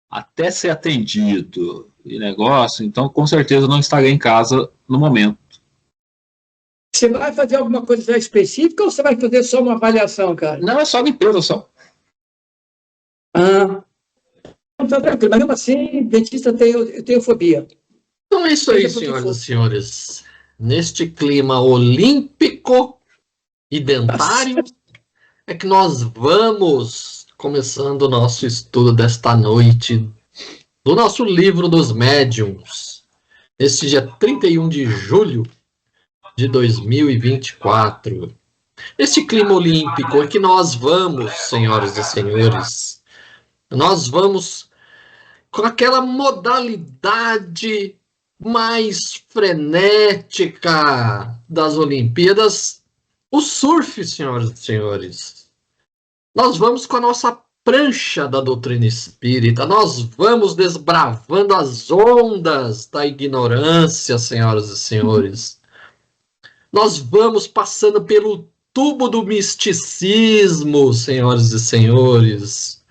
até ser atendido e negócio, então com certeza não estarei em casa no momento. Você vai fazer alguma coisa já específica ou você vai fazer só uma avaliação, cara? Não, é só limpeza, só. Ah, não tá tranquilo. Mas mesmo assim, dentista eu tenho fobia. Então é isso aí, senhoras e senhores. Neste clima olímpico e dentário, é que nós vamos começando o nosso estudo desta noite do nosso livro dos médiuns. Neste dia 31 de julho de 2024. Neste clima olímpico é que nós vamos, senhoras e senhores, nós vamos com aquela modalidade mais frenética das Olimpíadas, o surf, senhoras e senhores. Nós vamos com a nossa prancha da doutrina espírita, nós vamos desbravando as ondas da ignorância, senhoras e senhores. Nós vamos passando pelo tubo do misticismo, senhoras e senhores.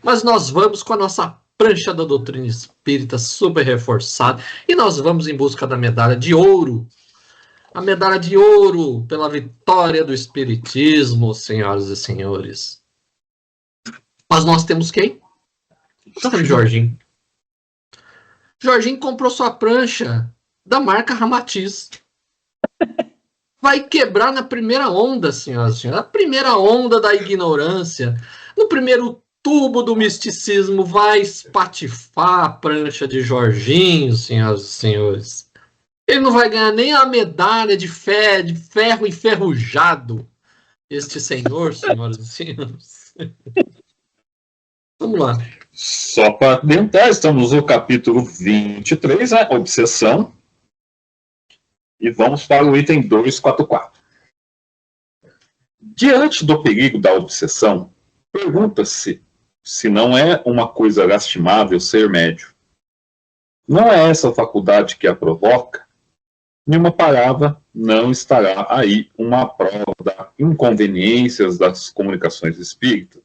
Mas nós vamos com a nossa prancha da doutrina espírita super reforçada e nós vamos em busca da medalha de ouro. A medalha de ouro pela vitória do espiritismo, senhoras e senhores. Mas nós temos quem? Nós temos Jorginho. Jorginho comprou sua prancha da marca Ramatiz. Vai quebrar na primeira onda, senhoras e senhores. A primeira onda da ignorância. No primeiro tubo do misticismo vai espatifar a prancha de Jorginho, senhoras e senhores. Ele não vai ganhar nem a medalha de ferro enferrujado. Este senhor, senhoras e senhores. Vamos lá. Só para adiantar, estamos no capítulo 23, a obsessão. E vamos para o item 244. Diante do perigo da obsessão, pergunta-se se não é uma coisa lastimável ser médio. Não é essa a faculdade que a provoca? Em uma palavra, não estará aí uma prova das inconveniências das comunicações espíritas?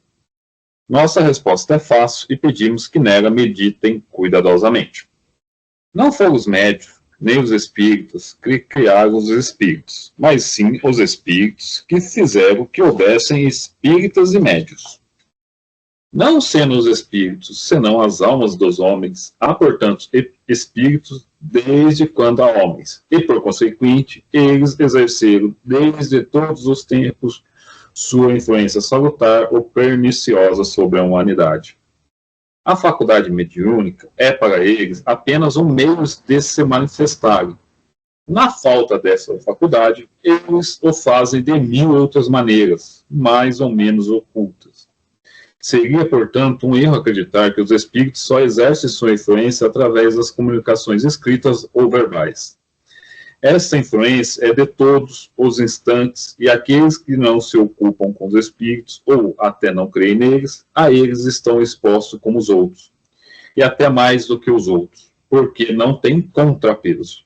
Nossa resposta é fácil e pedimos que nela meditem cuidadosamente. Não foram os médios, nem os espíritos que criaram os espíritos, mas sim os espíritos que fizeram que houvessem espíritas e médios. Não sendo os espíritos, senão as almas dos homens, há, portanto, espíritos desde quando há homens, e, por consequente, eles exerceram, desde todos os tempos, sua influência salutar ou perniciosa sobre a humanidade. A faculdade mediúnica é, para eles, apenas um meio de se manifestarem. Na falta dessa faculdade, eles o fazem de 1000 outras maneiras, mais ou menos ocultas. Seria, portanto, um erro acreditar que os espíritos só exercem sua influência através das comunicações escritas ou verbais. Essa influência é de todos os instantes, e aqueles que não se ocupam com os espíritos, ou até não creem neles, a eles estão expostos como os outros, e até mais do que os outros, porque não tem contrapeso.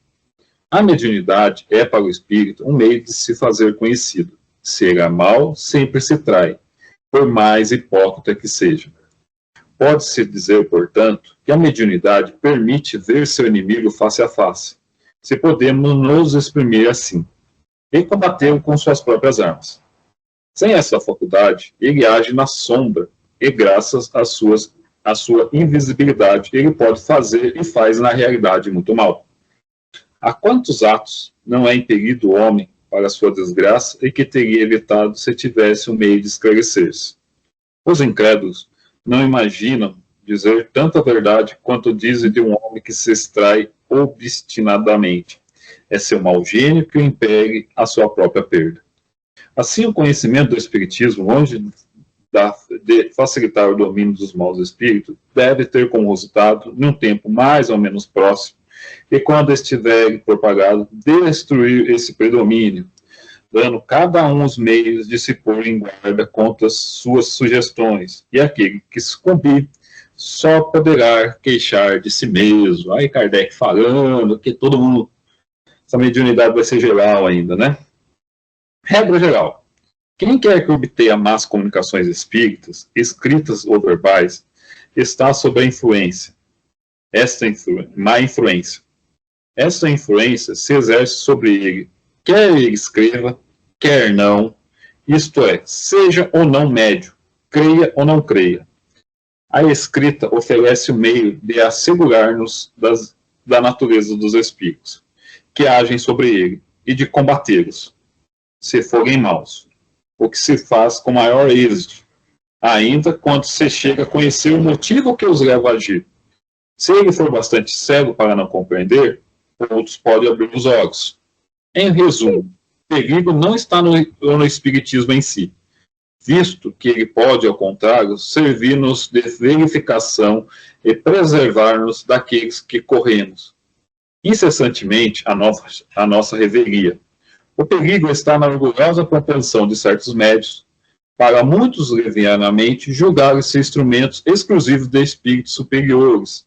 A mediunidade é para o espírito um meio de se fazer conhecido. Ser mal sempre se trai, por mais hipócrita que seja. Pode-se dizer, portanto, que a mediunidade permite ver seu inimigo face a face, se podemos nos exprimir assim, e combatê-lo com suas próprias armas. Sem essa faculdade, ele age na sombra, e graças à sua invisibilidade, ele pode fazer e faz na realidade muito mal. A quantos atos não é impelido o homem para sua desgraça e que teria evitado se tivesse um meio de esclarecer-se? Os incrédulos não imaginam dizer tanta verdade quanto dizem de um homem que se extrai obstinadamente. É seu mau gênio que o impele a sua própria perda. Assim, o conhecimento do Espiritismo, longe de facilitar o domínio dos maus espíritos, deve ter como resultado, num tempo mais ou menos próximo, e quando estiver propagado, destruir esse predomínio, dando cada um os meios de se pôr em guarda contra as suas sugestões, e aquele que sucumbir só poderá queixar de si mesmo. Aí Kardec falando que todo mundo, essa mediunidade vai ser geral ainda, né? Regra geral: quem quer que obtenha más comunicações espíritas, escritas ou verbais, está sob a influência, má influência. Essa influência se exerce sobre ele, quer ele escreva, quer não, isto é, seja ou não médio, creia ou não creia. A escrita oferece o meio de assegurar-nos da natureza dos espíritos, que agem sobre ele, e de combatê-los, se forem maus, o que se faz com maior êxito, ainda quando se chega a conhecer o motivo que os leva a agir. Se ele for bastante cego para não compreender, outros podem abrir os olhos. Em resumo, o perigo não está no espiritismo em si, visto que ele pode, ao contrário, servir-nos de verificação e preservar-nos daqueles que corremos incessantemente a nossa revelia. O perigo está na orgulhosa propensão de certos médios para muitos levianamente julgarem-se instrumentos exclusivos de espíritos superiores,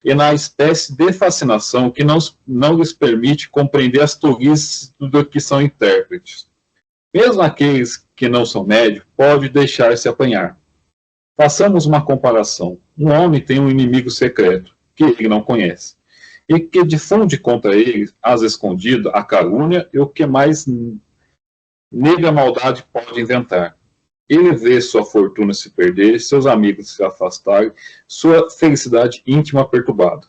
e na espécie de fascinação que não lhes permite compreender as tolices do que são intérpretes. Mesmo aqueles que não são médios podem deixar-se apanhar. Façamos uma comparação. Um homem tem um inimigo secreto, que ele não conhece, e que difunde contra ele, às escondidas, a calúnia e o que mais negra maldade pode inventar. Ele vê sua fortuna se perder, seus amigos se afastarem, sua felicidade íntima perturbada.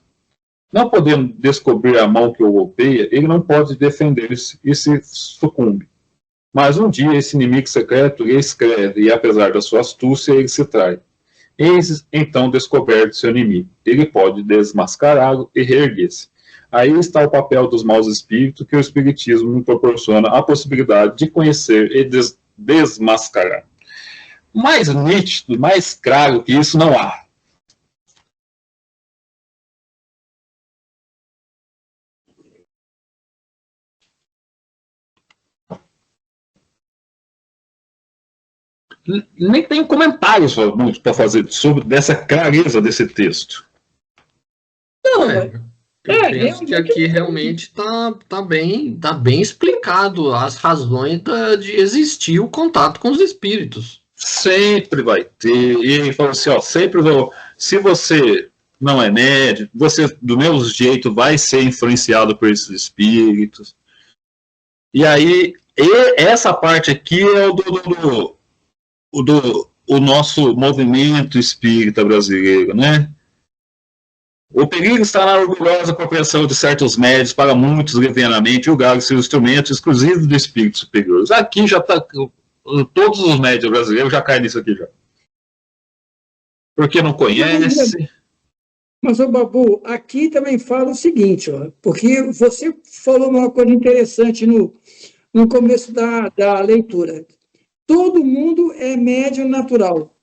Não podendo descobrir a mão que o golpeia, ele não pode defender-se e se sucumbe. Mas um dia esse inimigo secreto lhe escreve, e apesar da sua astúcia, ele se trai. Eis então descoberto seu inimigo. Ele pode desmascará-lo e reerguer-se. Aí está o papel dos maus espíritos que o espiritismo me proporciona a possibilidade de conhecer e desmascarar. Mais nítido, mais claro que isso não há. Nem tem comentários para fazer sobre dessa clareza desse texto. Não, Eu penso que aqui realmente tá bem explicado as razões de existir o contato com os espíritos. Sempre vai ter. E ele falou assim, ó, sempre se você não é médium, você do mesmo jeito vai ser influenciado por esses espíritos. E aí, essa parte aqui é o nosso movimento espírita brasileiro, né? O perigo está na orgulhosa propensão de certos médios para muitos levianamente julgarem seus instrumentos exclusivos do espírito superior. Aqui já está, todos os médios brasileiros já caem nisso aqui já. Porque não conhece. Mas, ô Babu, aqui também fala o seguinte, ó, porque você falou uma coisa interessante no começo da leitura. Todo mundo é médium natural.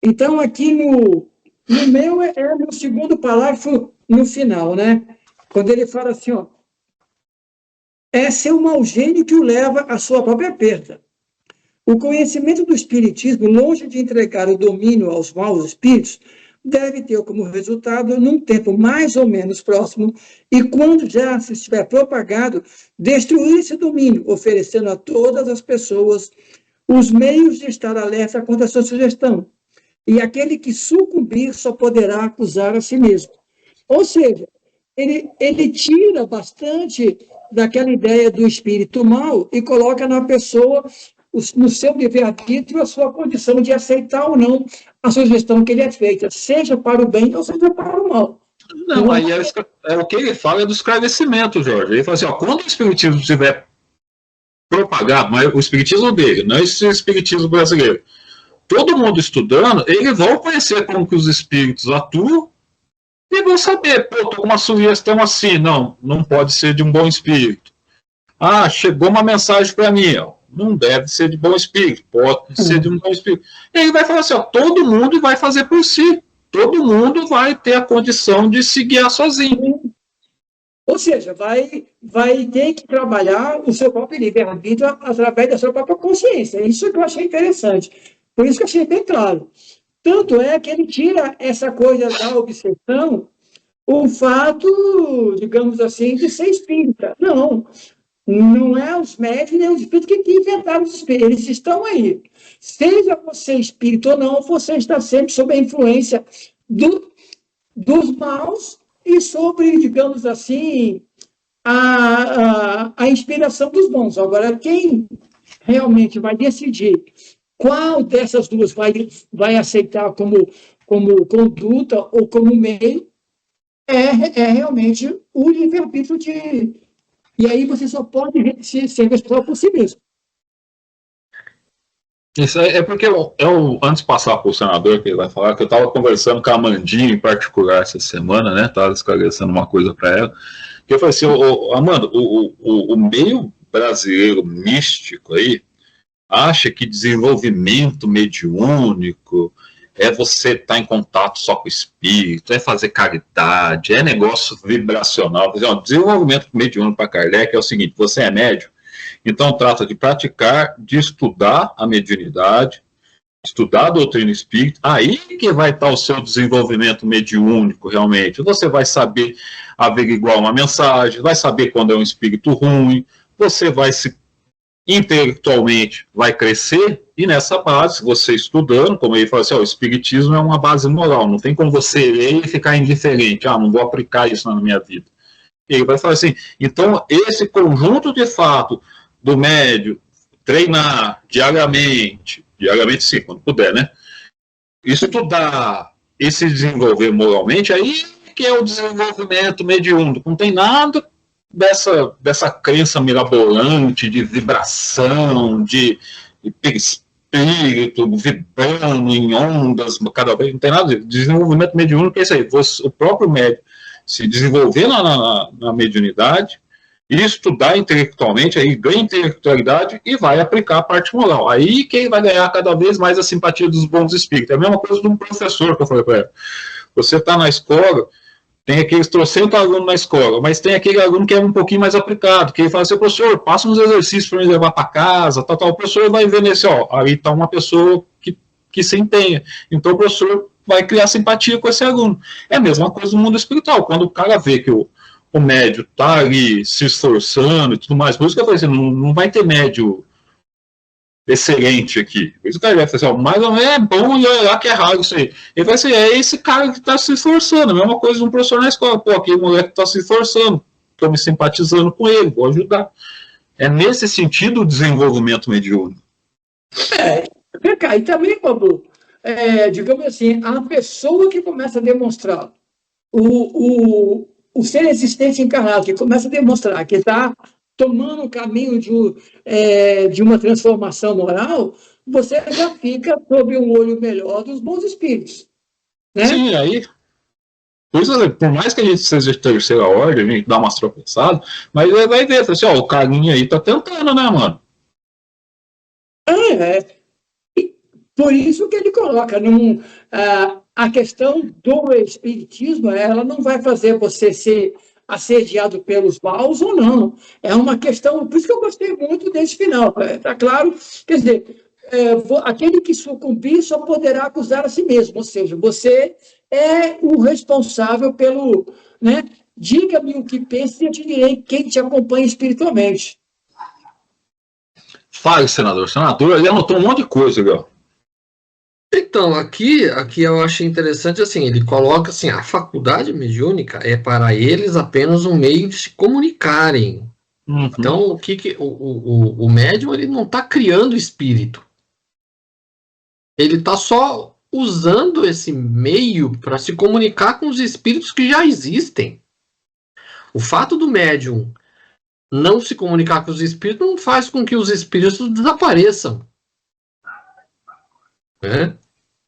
Então, aqui no meu é no segundo parágrafo, no final, né? Quando ele fala assim, ó, é seu mau gênio que o leva à sua própria perda. O conhecimento do espiritismo, longe de entregar o domínio aos maus espíritos, deve ter como resultado, num tempo mais ou menos próximo, e quando já se estiver propagado, destruir esse domínio, oferecendo a todas as pessoas os meios de estar alerta contra a sua sugestão. E aquele que sucumbir só poderá acusar a si mesmo. Ou seja, ele tira bastante daquela ideia do espírito mau e coloca na pessoa, no seu livre-arbítrio, a sua condição de aceitar ou não a sugestão que lhe é feita, seja para o bem ou seja para o mal. Não, aí é o que ele fala é do esclarecimento, Jorge. Ele fala assim, ó, quando o espiritismo estiver propagado, mas o espiritismo dele, não esse espiritismo brasileiro, todo mundo estudando, eles vão conhecer como que os espíritos atuam e vão saber, pô, tô com uma sugestão assim, não pode ser de um bom espírito. Ah, chegou uma mensagem para mim, ó, não deve ser de bom espírito, pode ser de um bom espírito. E ele vai falar assim, ó, todo mundo vai fazer por si, todo mundo vai ter a condição de se guiar sozinho. Ou seja, vai ter que trabalhar o seu próprio livre-arbítrio através da sua própria consciência. Isso que eu achei interessante. Por isso que eu achei bem claro. Tanto é que ele tira essa coisa da obsessão, o fato, digamos assim, de ser espírita. Não. Não é os médios nem os espíritos que inventaram os espíritos, eles estão aí. Seja você espírito ou não, você está sempre sob a influência dos maus e sobre, digamos assim, a inspiração dos bons. Agora, quem realmente vai decidir qual dessas duas vai aceitar como conduta ou como meio é realmente o livre-arbítrio de... E aí você só pode ser responsável por si mesmo. Isso é porque antes de passar para o senador, que ele vai falar, que eu estava conversando com a Amandinha em particular essa semana, né? Estava esclarecendo uma coisa para ela. Que eu falei assim, Amanda, o meio brasileiro místico aí acha que desenvolvimento mediúnico é você estar em contato só com o espírito, é fazer caridade, é negócio vibracional. Quer dizer, o desenvolvimento mediúnico para Kardec é o seguinte: você é médium, então trata de praticar, de estudar a mediunidade, estudar a doutrina espírita, aí que vai estar o seu desenvolvimento mediúnico realmente. Você vai saber averiguar uma mensagem, vai saber quando é um espírito ruim, você vai se intelectualmente vai crescer, e nessa base, você estudando, como ele fala assim, o espiritismo é uma base moral, não tem como você ler e ficar indiferente, não vou aplicar isso na minha vida. Ele vai falar assim, então esse conjunto de fato do médium treinar diariamente sim, quando puder, né? Estudar e se desenvolver moralmente, aí que é o desenvolvimento mediúnico, não tem nada dessa crença mirabolante de vibração, de espírito vibrando em ondas cada vez, não tem nada de desenvolvimento mediúnico, é isso aí, o próprio médium se desenvolver na mediunidade e estudar intelectualmente, aí ganha intelectualidade e vai aplicar a parte moral. Aí quem vai ganhar cada vez mais a simpatia dos bons espíritos. É a mesma coisa de um professor que eu falei para ele. Você está na escola, tem aqueles 300 alunos na escola, mas tem aquele aluno que é um pouquinho mais aplicado, que ele fala assim, professor, passa uns exercícios para me levar para casa, tal. O professor vai ver nesse, aí está uma pessoa que se empenha. Então o professor vai criar simpatia com esse aluno. É a mesma coisa no mundo espiritual, quando o cara vê que o médio está ali se esforçando e tudo mais, por isso que eu falei assim, não vai ter médio excelente aqui. Por isso que ele vai falar assim, mais ou menos é bom e olha lá que é raro isso aí. Ele vai ser, é esse cara que está se esforçando, a mesma coisa de um professor na escola. Pô, aquele moleque está se esforçando, estou me simpatizando com ele, vou ajudar. É nesse sentido o desenvolvimento mediúnico. Vem cá, e também, Babu, digamos assim, a pessoa que começa a demonstrar o ser existente encarnado, que começa a demonstrar que está tomando o caminho de uma transformação moral, você já fica sob um olho melhor dos bons espíritos. Né? Sim, aí... Por mais que a gente seja de terceira ordem, a gente dá umas tropeçadas, mas ele vai ver, assim, o carinha aí tá tentando, né, mano? Por isso que ele coloca a questão do espiritismo, ela não vai fazer você ser assediado pelos maus ou não. É uma questão, por isso que eu gostei muito desse final. Está claro? Quer dizer, aquele que sucumbir só poderá acusar a si mesmo, ou seja, você é o responsável pelo... Né? Diga-me o que pensa e eu te direi quem te acompanha espiritualmente. Fale, senador. Senador, ele anotou um monte de coisa, Gal. Então, aqui eu achei interessante, assim, ele coloca assim, a faculdade mediúnica é para eles apenas um meio de se comunicarem. Uhum. Então, o médium, ele não está criando espírito. Ele está só usando esse meio para se comunicar com os espíritos que já existem. O fato do médium não se comunicar com os espíritos não faz com que os espíritos desapareçam.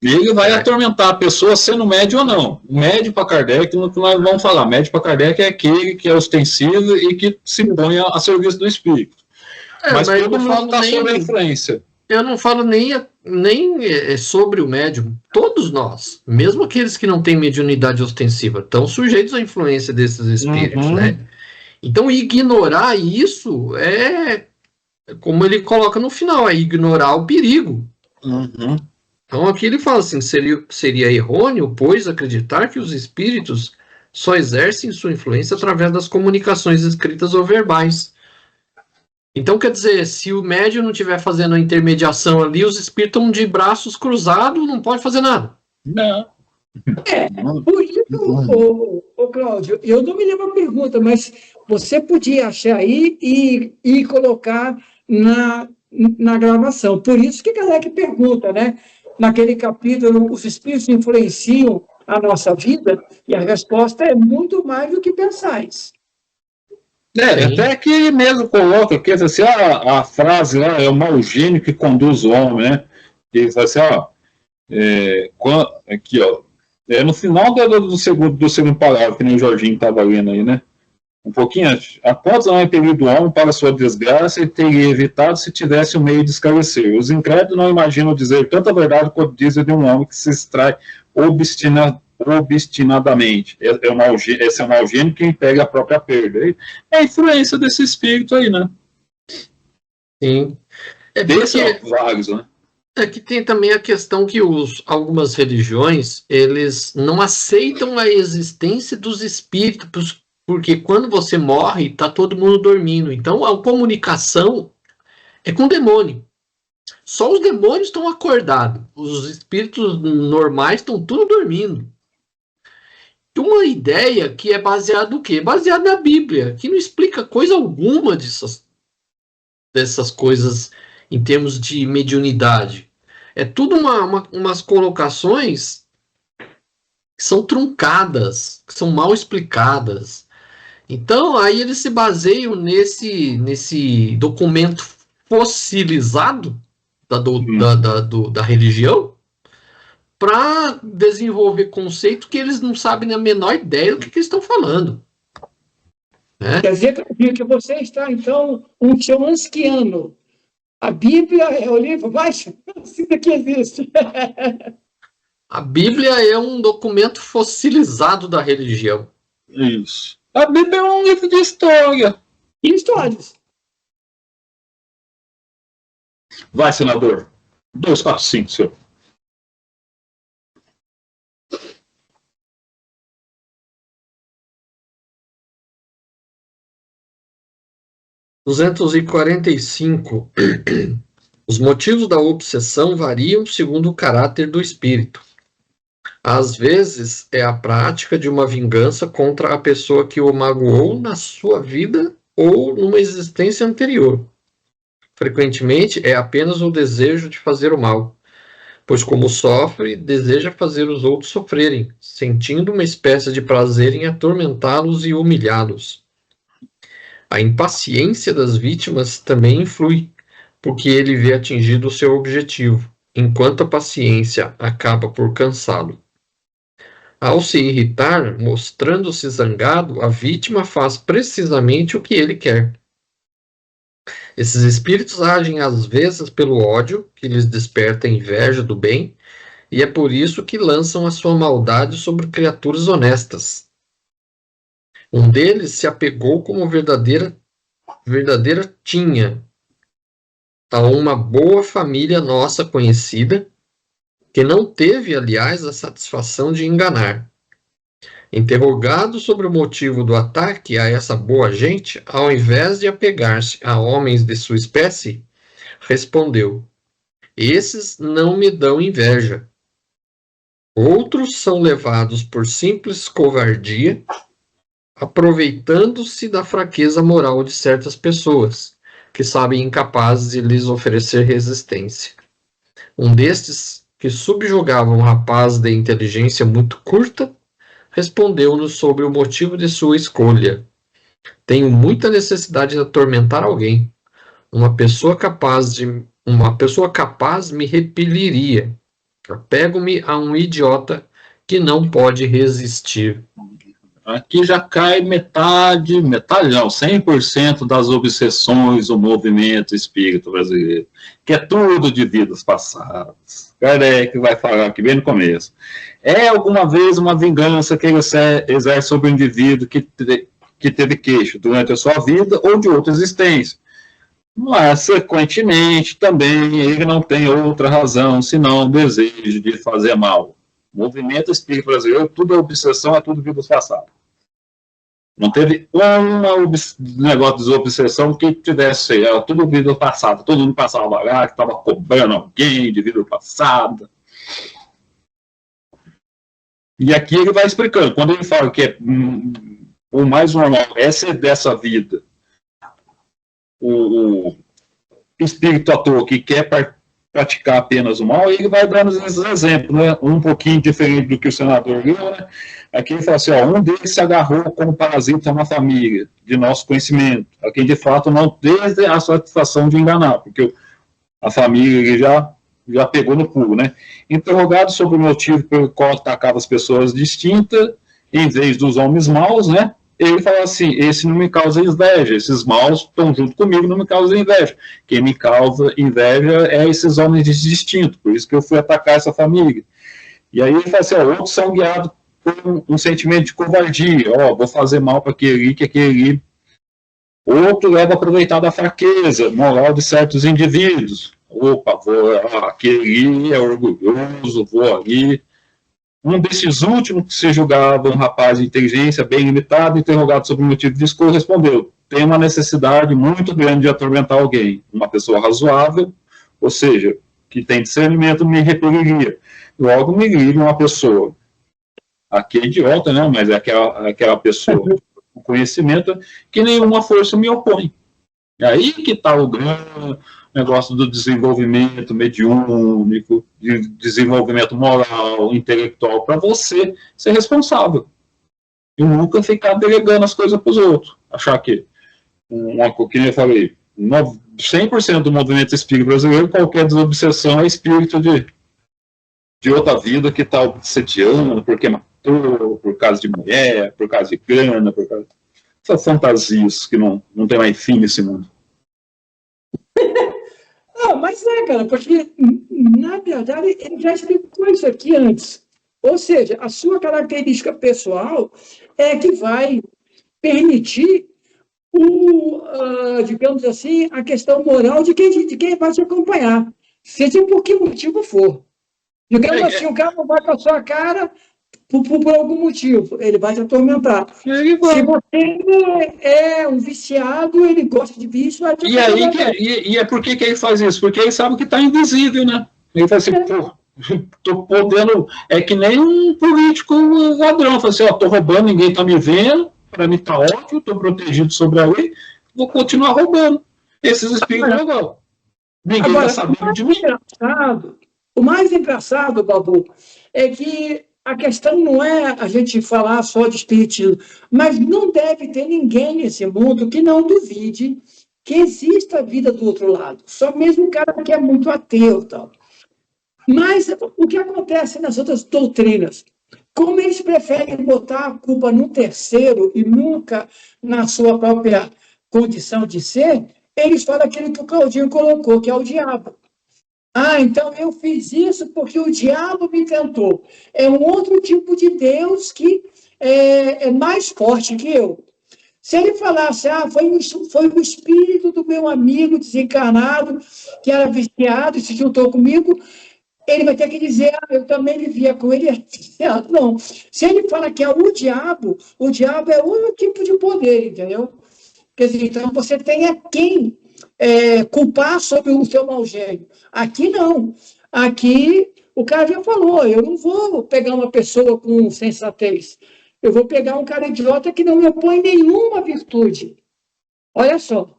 E ele vai atormentar a pessoa sendo médio ou não. Médio para Kardec, no que nós vamos falar, médio para Kardec é aquele que é ostensivo e que se põe a serviço do espírito. Mas todo mundo está sob a influência. Eu não falo nem sobre o médium. Todos nós, mesmo aqueles que não têm mediunidade ostensiva, estão sujeitos à influência desses espíritos, né? Então, ignorar isso é, como ele coloca no final, é ignorar o perigo. Então, aqui ele fala assim, seria errôneo, pois, acreditar que os espíritos só exercem sua influência através das comunicações escritas ou verbais. Então, quer dizer, se o médium não estiver fazendo a intermediação ali, os espíritos estão de braços cruzados, não pode fazer nada. Não. Por isso, ô Cláudio, eu não me lembro a pergunta, mas você podia achar aí e colocar na gravação. Por isso que Kardec pergunta, né? Naquele capítulo, os espíritos influenciam a nossa vida, e a resposta é muito mais do que pensais. Até que ele mesmo coloca que assim, a frase lá é o mau gênio que conduz o homem, né? Ele fala assim, aqui, no final do segundo parágrafo, que nem o Jorginho estava lendo aí, né? Um pouquinho antes. Após não impedir do homem para sua desgraça, ele teria evitado se tivesse um meio de esclarecer. Os incrédulos não imaginam dizer tanta verdade quanto dizem de um homem que se extrai obstinadamente. Esse é o mau gênio que pega a própria perda. É a influência desse espírito aí, né? Sim. Vários, né? É que tem também a questão que algumas religiões, eles não aceitam a existência dos espíritos, porque quando você morre, está todo mundo dormindo. Então, a comunicação é com o demônio. Só os demônios estão acordados. Os espíritos normais estão tudo dormindo. E uma ideia que é baseada no quê? Baseada na Bíblia, que não explica coisa alguma dessas coisas em termos de mediunidade. É tudo umas colocações que são truncadas, que são mal explicadas. Então, aí eles se baseiam nesse documento fossilizado da religião para desenvolver conceito que eles não sabem a menor ideia do que eles estão falando. Né? Quer dizer que você está, então, um chomskyano. A Bíblia é o livro mais conhecido que existe. A Bíblia é um documento fossilizado da religião. Isso. A Bíblia é um livro de história. E histórias. Vai, senador. 245, senhor. Os motivos da obsessão variam segundo o caráter do espírito. Às vezes, é a prática de uma vingança contra a pessoa que o magoou na sua vida ou numa existência anterior. Frequentemente, é apenas o desejo de fazer o mal, pois como sofre, deseja fazer os outros sofrerem, sentindo uma espécie de prazer em atormentá-los e humilhá-los. A impaciência das vítimas também influi, porque ele vê atingido o seu objetivo, enquanto a paciência acaba por cansá-lo. Ao se irritar, mostrando-se zangado, a vítima faz precisamente o que ele quer. Esses espíritos agem às vezes pelo ódio, que lhes desperta a inveja do bem, e é por isso que lançam a sua maldade sobre criaturas honestas. Um deles se apegou como verdadeira tinha a uma boa família nossa conhecida, que não teve, aliás, a satisfação de enganar. Interrogado sobre o motivo do ataque a essa boa gente, ao invés de apegar-se a homens de sua espécie, respondeu: esses não me dão inveja. Outros são levados por simples covardia, aproveitando-se da fraqueza moral de certas pessoas, que sabem incapazes de lhes oferecer resistência. Um destes, que subjugava um rapaz de inteligência muito curta, respondeu-nos sobre o motivo de sua escolha. Tenho muita necessidade de atormentar alguém. Uma pessoa capaz me repeliria. Apego-me a um idiota que não pode resistir. Aqui já cai metade não, 100% das obsessões do movimento espírita brasileiro, que é tudo de vidas passadas. Kardec vai falar aqui bem no começo. É alguma vez uma vingança que ele exerce sobre o indivíduo que teve queixo durante a sua vida ou de outra existência. Mas, sequentemente, também ele não tem outra razão senão o desejo de fazer mal. O movimento espírita brasileiro, tudo é obsessão, é tudo vidas passadas. Não teve negócio de desobsessão que tivesse, era tudo vida passada, todo mundo passava lá, que estava cobrando alguém de vida passada. E aqui ele vai explicando, quando ele fala que é o mais normal é ser dessa vida, o espírito ator que quer praticar apenas o mal, ele vai dando esses exemplos, né? Um pouquinho diferente do que o senador viu, né? Aqui ele fala assim, ó, um deles se agarrou como parasita na família, de nosso conhecimento, a quem de fato não teve a satisfação de enganar, porque a família ele já pegou no pulo, né? Interrogado sobre o motivo pelo qual atacava as pessoas distintas, em vez dos homens maus, né? Ele fala assim, esse não me causa inveja, esses maus estão junto comigo, não me causa inveja. Quem me causa inveja é esses homens distintos, por isso que eu fui atacar essa família. E aí ele fala assim, ó, outros são guiados por um sentimento de covardia, ó, vou fazer mal para aquele que aquele. Outro leva a aproveitar da fraqueza moral de certos indivíduos. Opa, aquele é orgulhoso, vou ali. Um desses últimos, que se julgava um rapaz de inteligência bem limitada, interrogado sobre o motivo de escolha, respondeu, tem uma necessidade muito grande de atormentar alguém. Uma pessoa razoável, ou seja, que tem discernimento, me repeliria. Logo me livre uma pessoa. Aqui é idiota, né? Mas é aquela pessoa com conhecimento que nenhuma força me opõe. É aí que está o grande negócio do desenvolvimento mediúnico, de desenvolvimento moral, intelectual, para você ser responsável. E nunca ficar delegando as coisas para os outros. Achar que, que nem eu falei, 100% do movimento espírita brasileiro, qualquer desobsessão é espírito de outra vida que está obsediando, porque matou, por causa de mulher, por causa de grana, por causa... Essas fantasias que não tem mais fim nesse mundo. Mas cara, porque, na verdade, ele já explicou isso aqui antes. Ou seja, a sua característica pessoal é que vai permitir, digamos assim, a questão moral de quem vai te acompanhar, seja por que motivo for. Digamos assim, o cara não vai com a sua cara por algum motivo, ele vai te atormentar. Se você é um viciado, ele gosta de vício, vai te atormentar. E é por que ele faz isso? Porque ele sabe que está invisível, né? Ele fala assim, pô, tô podendo... É que nem um político ladrão, fala assim, ó, tô roubando, ninguém tá me vendo, para mim tá ótimo, tô protegido sobre a lei, vou continuar roubando. Esses espíritos agora. Ninguém vai saber de mim. O mais engraçado, Babu, é que a questão não é a gente falar só de espiritismo, mas não deve ter ninguém nesse mundo que não duvide que exista a vida do outro lado. Só mesmo o cara que é muito ateu. Tal. Mas o que acontece nas outras doutrinas? Como eles preferem botar a culpa no terceiro e nunca na sua própria condição de ser, eles falam aquilo que o Claudinho colocou, que é o diabo. Então eu fiz isso porque o diabo me tentou. É um outro tipo de Deus que é mais forte que eu. Se ele falasse, foi o espírito do meu amigo desencarnado, que era viciado e se juntou comigo, ele vai ter que dizer, eu também vivia com ele, é viciado. Não. Se ele fala que é o diabo é outro tipo de poder, entendeu? Quer dizer, então você tem a quem culpar sobre o seu mau gênio. Aqui não. Aqui o cara já falou, eu não vou pegar uma pessoa com sensatez. Eu vou pegar um cara idiota que não me opõe nenhuma virtude. Olha só.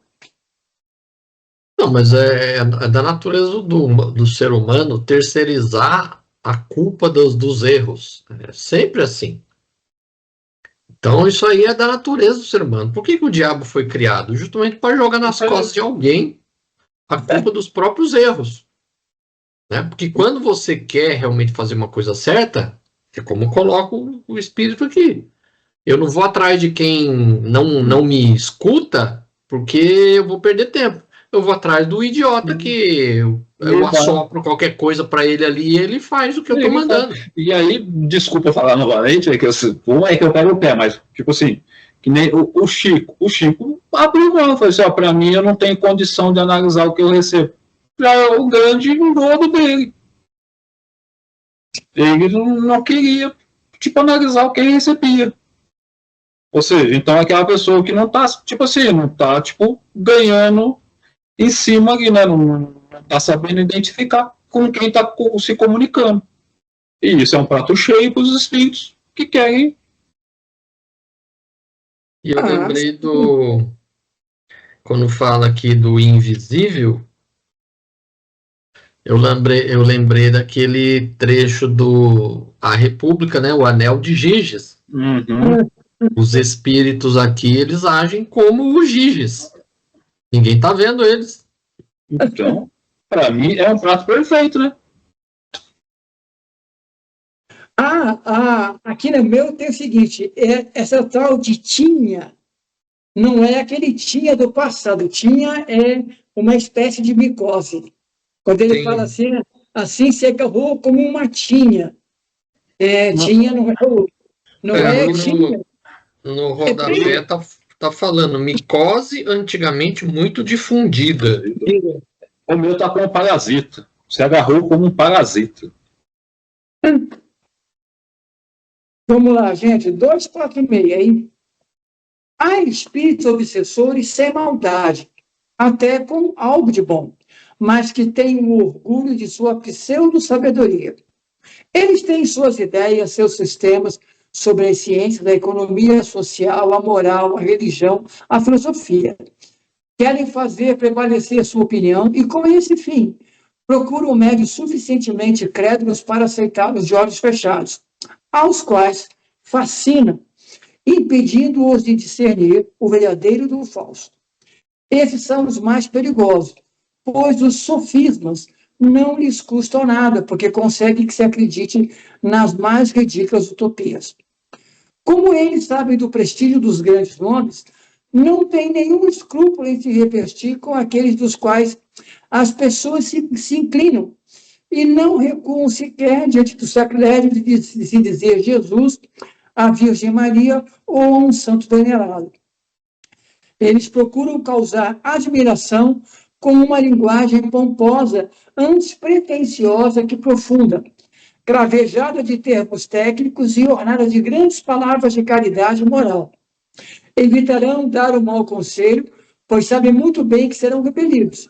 Não, mas é da natureza do ser humano terceirizar a culpa dos erros. É sempre assim. Então, isso aí é da natureza do ser humano. Por que o diabo foi criado? Justamente para jogar nas costas de alguém a culpa dos próprios erros. Né? Porque quando você quer realmente fazer uma coisa certa, é como eu coloco o espírito aqui. Eu não vou atrás de quem não me escuta, porque eu vou perder tempo. Eu vou atrás do idiota que eu assopro qualquer coisa para ele ali e ele faz o que eu tô mandando. E aí, desculpa falar novamente, como é que eu pego o pé, mas, tipo assim, que nem o Chico. O Chico abriu mão, falou assim, para mim eu não tenho condição de analisar o que eu recebo. Já é o grande engodo dele. Ele não queria, analisar o que ele recebia. Ou seja, então é aquela pessoa que não está, tipo assim, não está, tipo, ganhando em cima ali, né? Não está sabendo identificar com quem está se comunicando. E isso é um prato cheio para os espíritos que querem. E eu lembrei do... Quando fala aqui do invisível, eu lembrei daquele trecho do A República, né? O Anel de Giges. Uhum. Os espíritos aqui, eles agem como os Giges. Ninguém tá vendo eles. Então, para mim, é um prato perfeito, né? Aqui no meu tem o seguinte, essa tal de tinha, não é aquele tinha do passado, tinha é uma espécie de micose. Quando ele fala assim se agarrou como uma tinha. Tinha não é tinha. No rodapé tá falando micose antigamente muito difundida. O meu tá como um parasita. Se agarrou como um parasita. Vamos lá, gente. 246, hein? Há espíritos obsessores sem maldade, até com algo de bom, mas que têm o orgulho de sua pseudo-sabedoria. Eles têm suas ideias, seus sistemas sobre as ciências, a economia social, a moral, a religião, a filosofia. Querem fazer prevalecer sua opinião e, com esse fim, procuram médios suficientemente crédulos para aceitá-los de olhos fechados, aos quais fascinam, impedindo-os de discernir o verdadeiro do falso. Esses são os mais perigosos, pois os sofismas não lhes custam nada, porque conseguem que se acredite nas mais ridículas utopias. Como eles sabem do prestígio dos grandes nomes, não tem nenhum escrúpulo em se revestir com aqueles dos quais as pessoas se inclinam, e não recuam sequer diante do sacrilégio de se dizer Jesus, a Virgem Maria ou a um santo venerado. Eles procuram causar admiração com uma linguagem pomposa, antes pretensiosa que profunda, cravejada de termos técnicos e ornada de grandes palavras de caridade moral. Evitarão dar o mau conselho, pois sabem muito bem que serão repelidos.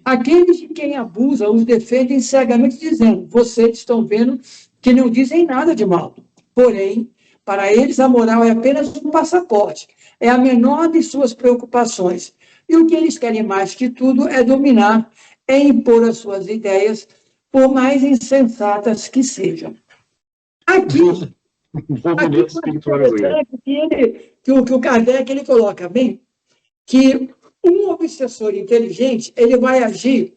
Aqueles de quem abusa os defendem cegamente, dizendo: vocês estão vendo que não dizem nada de mal. Porém, para eles a moral é apenas um passaporte, é a menor de suas preocupações. E o que eles querem mais que tudo é dominar, é impor as suas ideias, por mais insensatas que sejam. Aqui que o Kardec ele coloca bem que um obsessor inteligente ele vai agir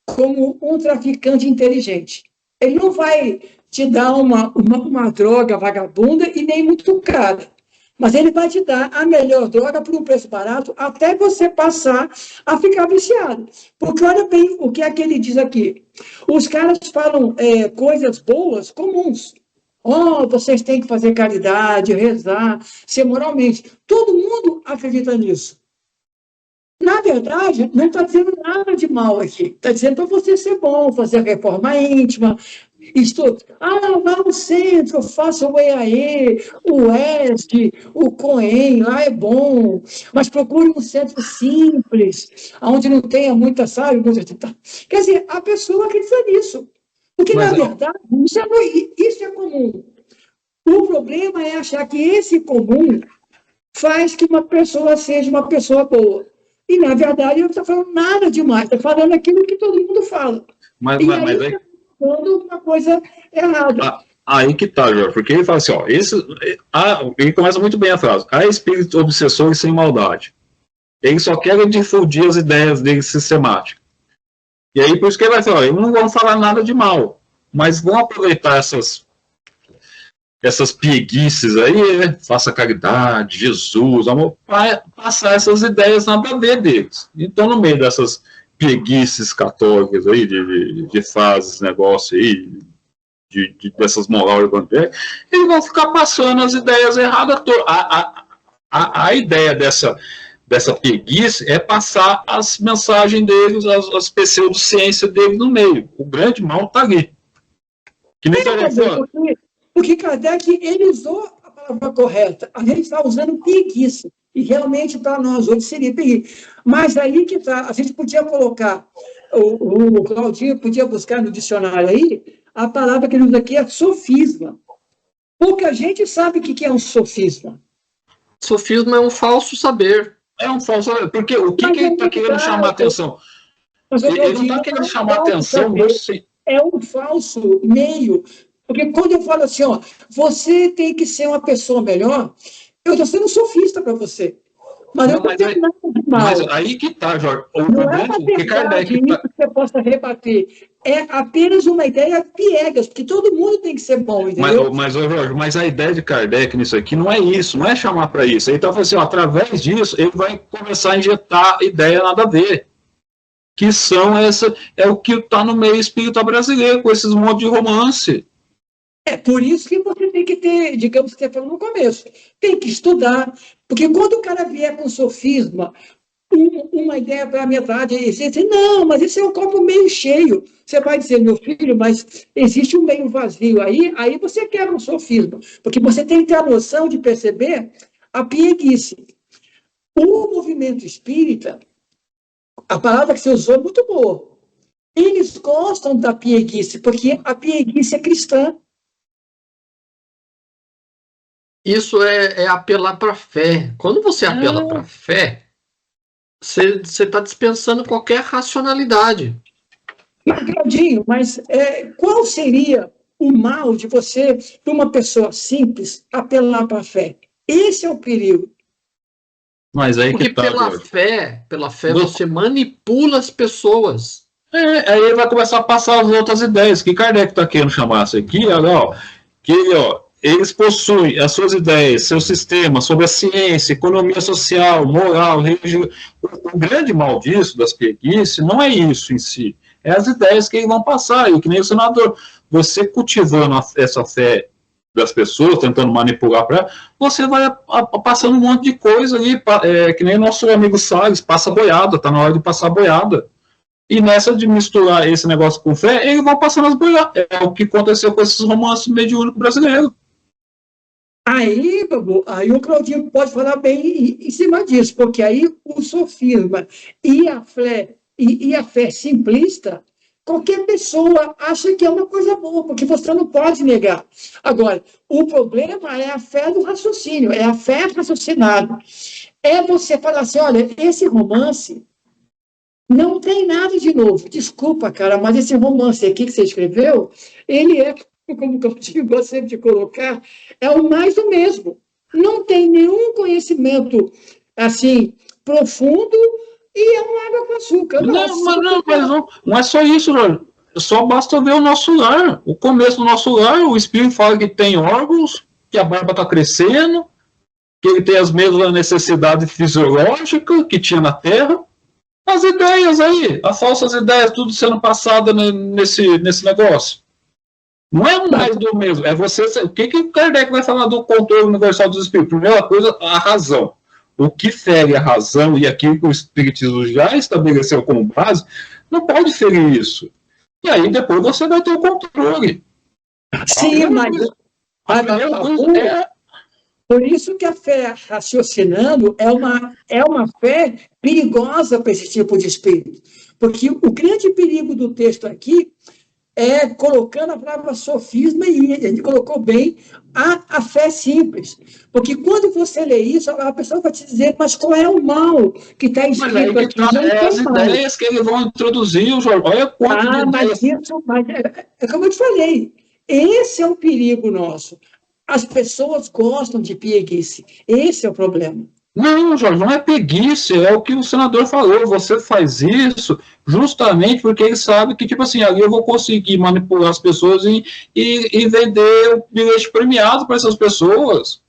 como um traficante inteligente. Ele não vai te dar uma droga vagabunda e nem muito cara, mas ele vai te dar a melhor droga por um preço barato até você passar a ficar viciado. Porque olha bem o que é que ele diz aqui. Os caras falam coisas boas, comuns. Vocês têm que fazer caridade, rezar, ser moralmente. Todo mundo acredita nisso. Na verdade, não está dizendo nada de mal aqui. Está dizendo para você ser bom, fazer a reforma íntima. Vá no centro, faça o EAE, o ESD, o COEM, lá é bom. Mas procure um centro simples, onde não tenha muita, sabe? Quer dizer, a pessoa acredita nisso. Porque, na verdade, isso é comum. O problema é achar que esse comum faz que uma pessoa seja uma pessoa boa. E, na verdade, não está falando nada demais, está falando aquilo que todo mundo fala. Mas aí está falando uma coisa errada. Aí que tá, Jorge, porque ele fala assim, ele começa muito bem a frase, há espíritos obsessores sem maldade. Eles só querem difundir as ideias deles sistemáticas. E aí, por isso que ele vai falar, eles não vão falar nada de mal, mas vão aproveitar essas pieguices aí, né? Faça caridade, Jesus, amor, para passar essas ideias nada a ver deles. Então, no meio dessas pieguices católicas aí, de fases, negócio aí, dessas moral evangélicas, eles vão ficar passando as ideias erradas. A ideia dessa preguiça é passar as mensagens deles, as pseudociências deles no meio. O grande mal está ali. Que nem porque Kardec ele usou a palavra correta? A gente está usando preguiça. E realmente para nós hoje seria preguiça. Mas aí que está, a gente podia colocar, o Claudinho podia buscar no dicionário aí, a palavra que ele usa aqui é sofisma. Pouca gente sabe o que é um sofisma. Sofisma é um falso saber. É um falso. Porque o que ele está querendo chamar a atenção? Ele não está querendo chamar a atenção, é um falso meio. Porque quando eu falo assim, ó, você tem que ser uma pessoa melhor, eu estou sendo sofista para você. Mas não, eu não tenho nada de mal. Mas aí que está, Jorge. Não é uma verdade isso que você possa rebater. É apenas uma ideia piegas, porque todo mundo tem que ser bom, entendeu? Jorge, mas a ideia de Kardec nisso aqui não é isso, não é chamar para isso. Ele está falando assim, ó, através disso, ele vai começar a injetar ideia nada a ver. Que são é o que está no meio espírita brasileiro, com esses montes de romance. É por isso que você tem que ter, digamos que você falou no começo, tem que estudar, porque quando o cara vier com sofisma, uma ideia para a metade, você diz, não, mas esse é um copo meio cheio. Você vai dizer, meu filho, mas existe um meio vazio aí você quebra um sofisma, porque você tem que ter a noção de perceber a pieguice. O movimento espírita, a palavra que você usou é muito boa. Eles gostam da pieguice, porque a pieguice é cristã. Isso é apelar para a fé. Quando você apela para a fé, você está dispensando qualquer racionalidade. Claudinho, mas qual seria o mal de você, de uma pessoa simples, apelar para a fé? Esse é o perigo. Mas aí porque que tá, pela fé você manipula as pessoas. Aí ele vai começar a passar as outras ideias que Kardec está querendo chamar isso aqui, eles possuem as suas ideias, seu sistema sobre a ciência, economia social, moral, religião. O grande mal disso, das preguiças, não é isso em si, é as ideias que eles vão passar, e que nem o senador, você cultivando essa fé das pessoas, tentando manipular para você vai passando um monte de coisa ali, que nem nosso amigo Salles, passa boiada, tá na hora de passar boiada. E nessa de misturar esse negócio com fé, eles vão passando as boiadas. É o que aconteceu com esses romances mediúnicos brasileiros. Aí, Babu, aí o Claudinho pode falar bem em cima disso, porque aí o sofisma e a fé simplista, qualquer pessoa acha que é uma coisa boa, porque você não pode negar. Agora, o problema é a fé do raciocínio, é a fé raciocinada. É você falar assim, olha, esse romance não tem nada de novo. Desculpa, cara, mas esse romance aqui que você escreveu, ele é, como eu gosto sempre de colocar, é o mais do mesmo. Não tem nenhum conhecimento, assim, profundo e é uma água com açúcar. Não é só isso, Jorge. Só basta ver o nosso lar. O começo do nosso lar, o espírito fala que tem órgãos, que a barba está crescendo, que ele tem as mesmas necessidades fisiológicas que tinha na Terra. As ideias aí, as falsas ideias, tudo sendo passado nesse negócio. Não é mais do mesmo. É você. O que o Kardec vai falar do controle universal dos espíritos? Primeira coisa, a razão. O que fere a razão e aquilo que o espiritismo já estabeleceu como base, não pode ferir isso. E aí depois você vai ter o controle. Sim, mas por isso que a fé raciocinando é uma fé perigosa para esse tipo de espírito. Porque o grande perigo do texto aqui é colocando a palavra sofisma, e a gente colocou bem a fé simples. Porque quando você lê isso, a pessoa vai te dizer, mas qual é o mal que está escrito aqui? As ideias que eles vão introduzir, olha quanto de mas isso, é como eu te falei, esse é o perigo nosso. As pessoas gostam de pieguice. Esse é o problema. Não, Jorge, não é preguiça, é o que o senador falou. Você faz isso justamente porque ele sabe que, tipo assim, ali eu vou conseguir manipular as pessoas e vender o bilhete premiado para essas pessoas.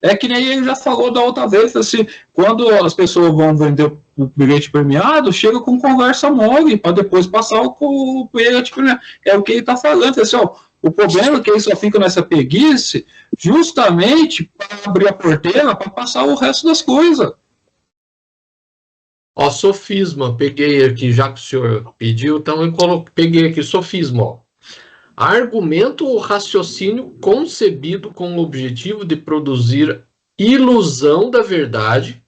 É que nem ele já falou da outra vez, assim, quando as pessoas vão vender o bilhete premiado, chega com conversa mole para depois passar o bilhete premiado. É o que ele está falando, assim, ó. O problema é que ele só fica nessa preguiça justamente para abrir a porteira para passar o resto das coisas. Ó, sofisma, peguei aqui, já que o senhor pediu, então eu peguei aqui sofisma. Ó. Argumento ou raciocínio concebido com o objetivo de produzir ilusão da verdade,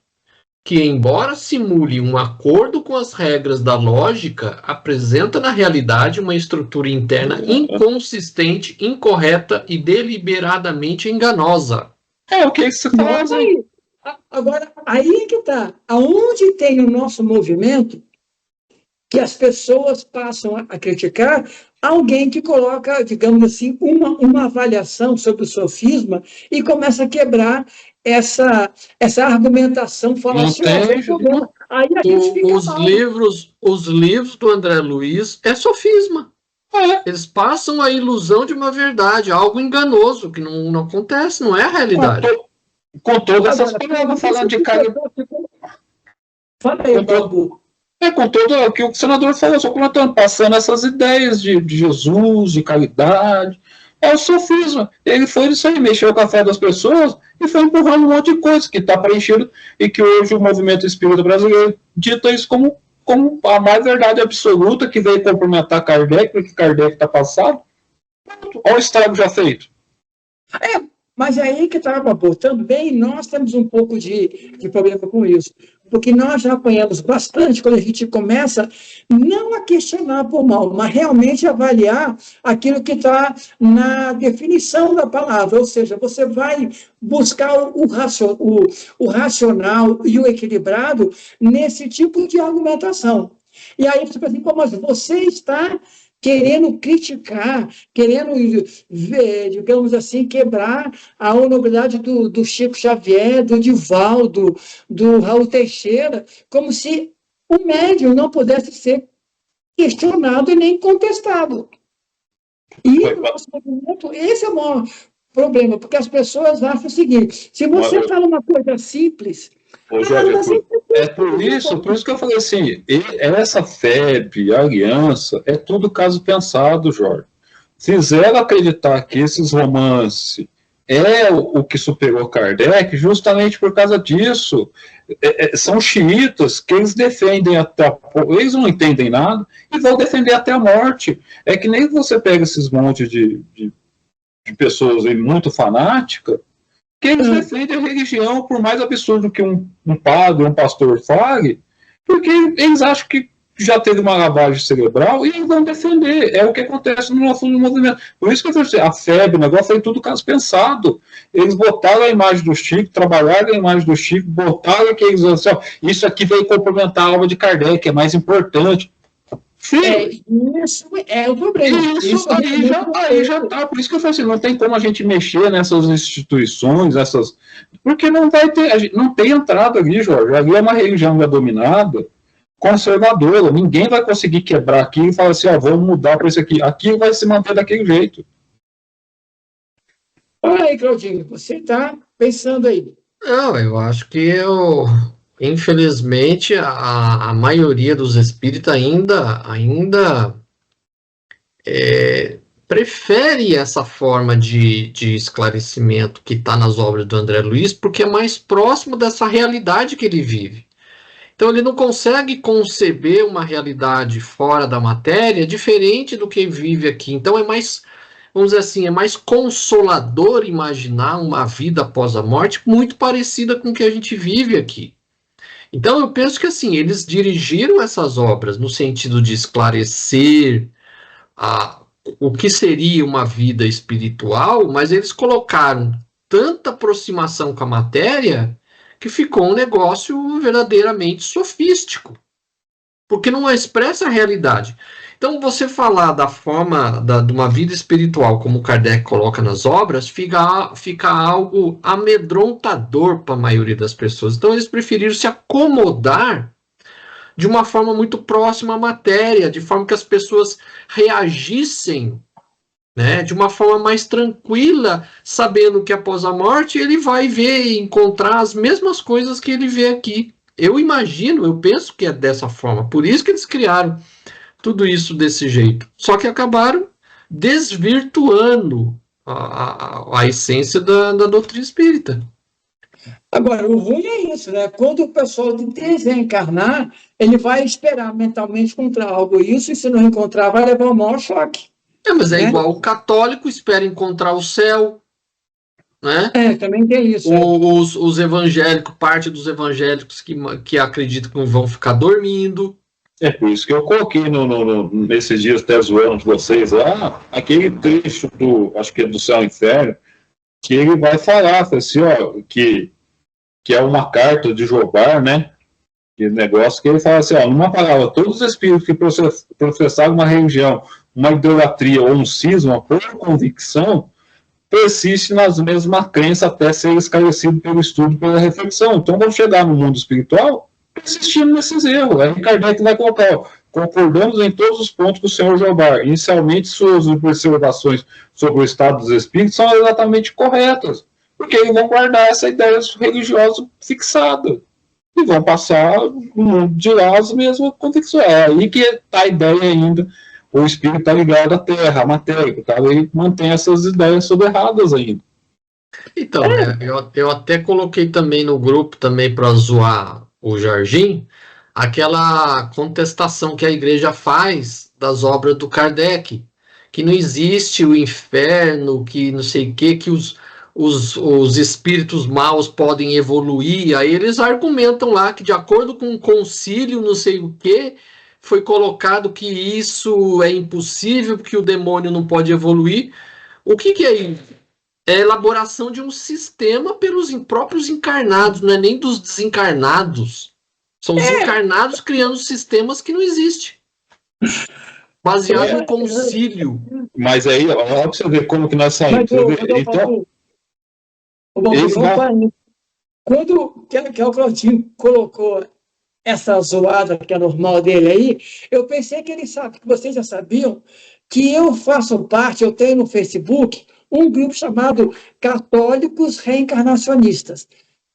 que, embora simule um acordo com as regras da lógica, apresenta na realidade uma estrutura interna inconsistente, incorreta e deliberadamente enganosa. É o que você faz aí. Agora, aí é que está. Aonde tem o nosso movimento, que as pessoas passam a criticar alguém que coloca, digamos assim, uma avaliação sobre o sofisma e começa a quebrar essa argumentação falaciosa. Aí a gente fica os livros do André Luiz é sofisma. Eles passam a ilusão de uma verdade, algo enganoso, que não acontece, não é a realidade. Com todas essas palavras falando de carga. Fala aí, Babu. Com todo o que o senador falou, só como estão passando essas ideias de Jesus, de caridade. É o sofisma. Ele foi isso aí, mexeu com a fé das pessoas e foi empurrando um monte de coisa que está preenchido e que hoje o movimento espírita brasileiro dita isso como a mais verdade absoluta, que veio complementar Kardec, porque Kardec está passado. Olha o estrago já feito. Mas é aí que está, Babu. Também nós temos um pouco de problema com isso. Porque nós já apanhamos bastante quando a gente começa não a questionar por mal, mas realmente avaliar aquilo que está na definição da palavra. Ou seja, você vai buscar o racional e o equilibrado nesse tipo de argumentação. E aí você pensa assim, mas você está querendo criticar, querendo, digamos assim, quebrar a honorabilidade do Chico Xavier, do Divaldo, do Raul Teixeira, como se o médium não pudesse ser questionado e nem contestado. E no nosso movimento, esse é o maior problema, porque as pessoas acham o seguinte, se você fala uma coisa simples... Jorge, por isso que eu falei assim, essa FEB, a aliança, é tudo caso pensado, Jorge. Fizeram acreditar que esses romances é o que superou Kardec justamente por causa disso. São xiitas que eles defendem eles não entendem nada e vão defender até a morte. É que nem você pega esses montes de pessoas aí muito fanáticas, que eles defendem a religião, por mais absurdo que um padre, um pastor fale, porque eles acham que já teve uma lavagem cerebral e eles vão defender. É o que acontece no nosso movimento. Por isso que eu falei, a febre, o negócio foi tudo caso pensado. Eles botaram a imagem do Chico, trabalharam a imagem do Chico, botaram aqueles assim, isso aqui veio complementar a alma de Kardec, é mais importante. Isso é o problema. Isso aí já tá. Por isso que eu falei assim, não tem como a gente mexer nessas instituições, porque não vai ter, não tem entrada ali, Jorge. Ali é uma religião já dominada, conservadora. Ninguém vai conseguir quebrar aqui e falar assim, vamos mudar para isso aqui. Aqui vai se manter daquele jeito. Olha aí, Claudinho, você está pensando aí. Não, eu acho que infelizmente, a maioria dos espíritas ainda prefere essa forma de esclarecimento que está nas obras do André Luiz, porque é mais próximo dessa realidade que ele vive. Então, ele não consegue conceber uma realidade fora da matéria diferente do que vive aqui. Então, vamos dizer assim, é mais consolador imaginar uma vida após a morte muito parecida com o que a gente vive aqui. Então, eu penso que assim, eles dirigiram essas obras no sentido de esclarecer o que seria uma vida espiritual, mas eles colocaram tanta aproximação com a matéria que ficou um negócio verdadeiramente sofístico, porque não expressa a realidade. Então, você falar da forma de uma vida espiritual, como Kardec coloca nas obras, fica algo amedrontador para a maioria das pessoas. Então, eles preferiram se acomodar de uma forma muito próxima à matéria, de forma que as pessoas reagissem, né, de uma forma mais tranquila, sabendo que após a morte ele vai ver e encontrar as mesmas coisas que ele vê aqui. Eu penso que é dessa forma. Por isso que eles criaram tudo isso desse jeito. Só que acabaram desvirtuando a essência da doutrina espírita. Agora, o ruim é isso, né? Quando o pessoal desencarnar, ele vai esperar mentalmente encontrar algo isso, e se não encontrar, vai levar o maior choque. Mas é né? igual o católico espera encontrar o céu, né? Também tem isso. Os evangélicos, parte dos evangélicos que acreditam que não vão ficar dormindo. É por isso que eu coloquei nesses dias até zoando vocês lá, aquele trecho acho que é do Céu e Inferno, que ele vai falar assim, ó, que é uma carta de Jobar, né? Que negócio que ele fala assim, ó, numa palavra, todos os espíritos que professavam uma religião, uma idolatria ou um cisma por convicção, persiste nas mesmas crenças até ser esclarecido pelo estudo e pela reflexão. Então, vamos chegar no mundo espiritual persistindo nesses erros. Aí Kardec vai colocar, ó, concordamos em todos os pontos com o senhor Jobar. Inicialmente, suas observações sobre o estado dos espíritos são exatamente corretas, porque eles vão guardar essa ideia religiosa fixada e vão passar no mundo de lá as mesmas convicções. É aí que está a ideia ainda. O espírito está ligado à terra, à matéria, tá? Ele mantém essas ideias soberradas ainda. Então, eu até coloquei também no grupo, também para zoar o Jardim, aquela contestação que a igreja faz das obras do Kardec, que não existe o inferno, que não sei o que os espíritos maus podem evoluir. Aí eles argumentam lá que, de acordo com o concílio, não sei o que, foi colocado que isso é impossível, porque o demônio não pode evoluir. O que é isso? É a elaboração de um sistema pelos próprios encarnados, não é nem dos desencarnados. São os encarnados criando sistemas que não existem. Baseado no concílio. Mas aí, olha pra você ver como que nós saímos. Quando que o Claudinho colocou essa zoada que é normal dele aí, eu pensei que ele sabe, que vocês já sabiam, que eu faço parte, eu tenho no Facebook um grupo chamado Católicos Reencarnacionistas.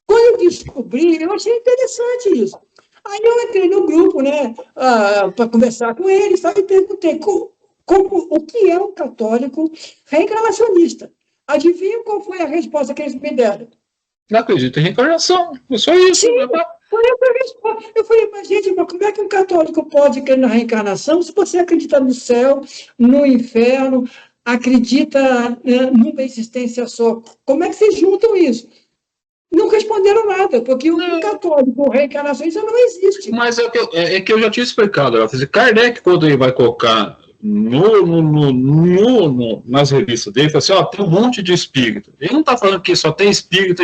Quando eu descobri, eu achei interessante isso. Aí eu entrei no grupo, né, para conversar com eles, e perguntei o que é um católico reencarnacionista. Adivinha qual foi a resposta que eles me deram? Não acredito em reencarnação, é só isso. Sim, foi essa resposta. Eu falei, mas gente, como é que um católico pode crer na reencarnação se você acredita no céu, no inferno, acredita numa existência só? Como é que vocês juntam isso? Não responderam nada, porque o católico, o reencarnacionista não existe. Mas é que eu já tinha explicado. Kardec, quando ele vai colocar nas revistas dele, fala assim, ó, tem um monte de espírito. Ele não está falando que só tem espírita.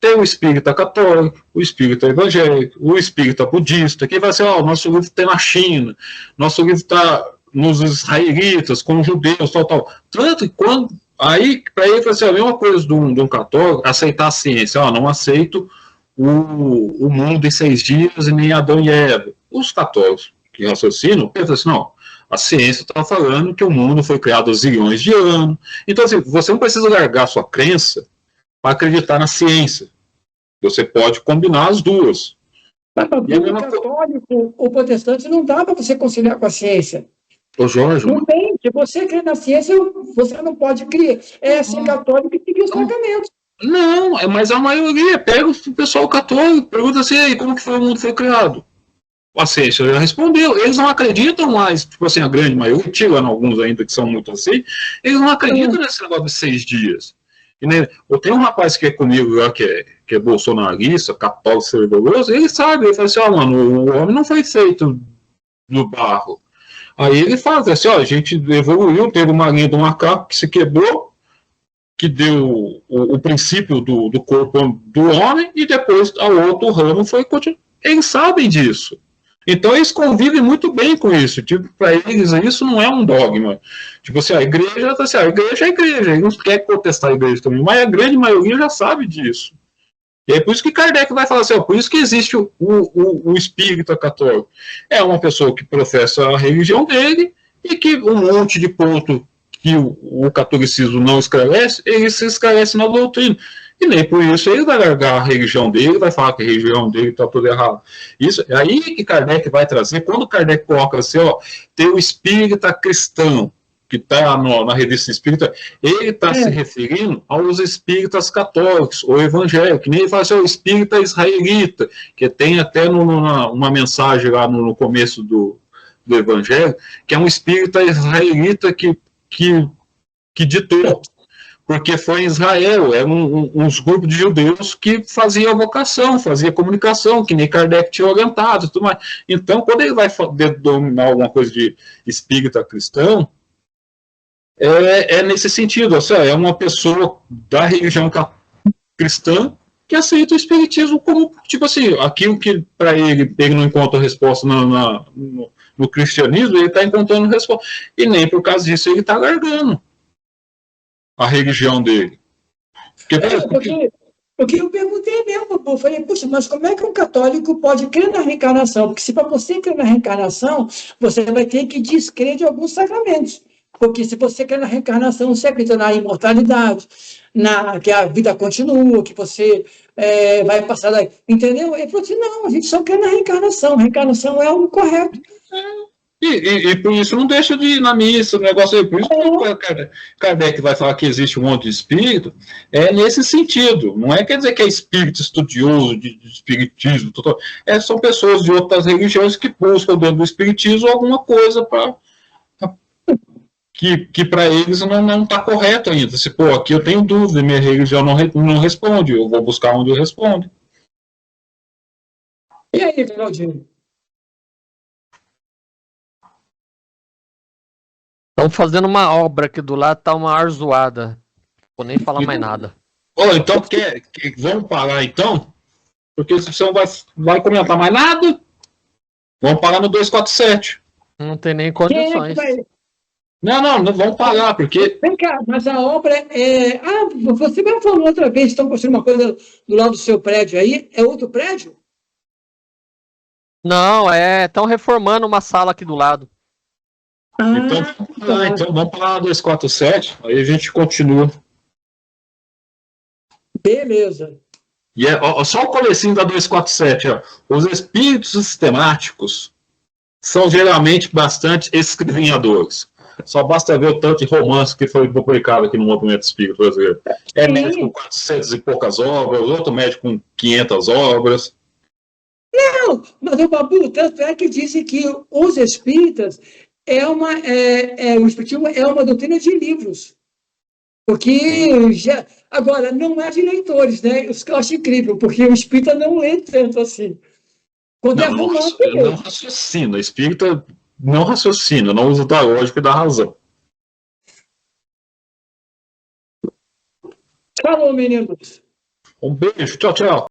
Tem o espírita católico, o espírita evangélico, o espírita budista, que vai assim, ó, nosso livro tem na China, nosso livro está nos israelitas, com os judeus, tal. Tanto que quando... Aí, para ele, assim, a mesma coisa de um católico, aceitar a ciência. Ó, não aceito o mundo em 6 dias e nem Adão e Eva. Os católicos que raciocinam, pensam assim, não, a ciência está falando que o mundo foi criado há zilhões de anos. Então, assim, você não precisa largar sua crença para acreditar na ciência. Você pode combinar as duas. O católico, o protestante, não dá para você conciliar com a ciência. Ô, Jorge, não tem. Se você crê na ciência, você não pode crer. É ser católico e seguir os sacramentos. Não, mas a maioria. Pega o pessoal católico, pergunta assim, aí, como que foi, o mundo foi criado? A ciência já respondeu. Eles não acreditam mais, tipo assim, a grande maioria, tirando alguns ainda que são muito assim, eles não acreditam nesse negócio de 6 dias. Eu tenho um rapaz que é comigo lá, que é bolsonarista, católico, fervoroso, ele sabe, ele fala assim, ó, mano, o homem não foi feito no barro. Aí ele fala assim, ó, a gente evoluiu, teve uma linha do macaco que se quebrou, que deu o princípio do corpo do homem, e depois a outro ramo foi continuar. Eles sabem disso. Então eles convivem muito bem com isso. Tipo, para eles isso não é um dogma. Tipo assim, a igreja tá assim, a igreja é a igreja, eles não querem contestar a igreja também, mas a grande maioria já sabe disso. E é por isso que Kardec vai falar assim, ó, por isso que existe o espírita católico. É uma pessoa que professa a religião dele e que um monte de ponto que o catolicismo não esclarece, ele se esclarece na doutrina. E nem por isso ele vai largar a religião dele, vai falar que a religião dele está tudo errado. Isso é aí que Kardec vai trazer, quando Kardec coloca assim, ó, tem o espírita cristão, que está na revista espírita, ele está se referindo aos espíritas católicos, ou evangélicos, que nem ele fala assim, o espírita israelita, que tem até uma mensagem lá no começo do Evangelho, que é um espírita israelita que ditou, porque foi em Israel, eram uns grupos de judeus que faziam vocação, faziam comunicação, que nem Kardec tinha orientado e tudo mais. Então, quando ele vai dominar alguma coisa de espírita cristão, é nesse sentido, ou seja, é uma pessoa da religião cristã que aceita o espiritismo como, tipo assim, aquilo que para ele não encontra resposta no cristianismo, ele está encontrando resposta. E nem por causa disso ele está largando a religião dele. Porque eu perguntei mesmo, eu falei, puxa, mas como é que um católico pode crer na reencarnação? Porque se para você crer na reencarnação, você vai ter que descrer de alguns sacramentos. Porque se você crer na reencarnação, você acredita na imortalidade, que a vida continua, que você vai passar daí. Entendeu? Ele falou assim, não, a gente só crê na reencarnação. Reencarnação é o correto. E por isso não deixa de ir na missa, o negócio aí. Por isso que Kardec vai falar que existe um monte de espírito, é nesse sentido. Não quer dizer que é espírito estudioso de espiritismo. São pessoas de outras religiões que buscam dentro do espiritismo alguma coisa que para eles não está correto ainda. Se, pô, aqui eu tenho dúvida, minha religião não responde, eu vou buscar onde eu respondo. E aí, Claudinho? Estão fazendo uma obra aqui do lado, tá uma arzoada. Vou nem falar mais nada. Então, vamos parar então? Porque se você não vai comentar mais nada, vamos parar no 247. Não tem nem condições. Não vamos parar, porque... Vem cá, mas a obra você mesmo falou outra vez, estão construindo uma coisa do lado do seu prédio aí, é outro prédio? Não, estão reformando uma sala aqui do lado. Então vamos para 247, aí a gente continua. Beleza. E só o comecinho da 247, ó. Os espíritos sistemáticos são geralmente bastante escrivinhadores. Só basta ver o tanto de romance que foi publicado aqui no movimento espírita brasileiro. Médico com 400 e poucas obras, outro médico com 500 obras. Não, mas o Babu, tanto é que dizem que os espíritas o espiritismo é uma doutrina de livros. Porque agora não é de leitores, né? Isso que eu acho incrível, porque o espírita não lê tanto assim. Quando não raciocina, o espírita não raciocina, não usa da lógica e da razão. Falou, meninos. Um beijo, tchau, tchau.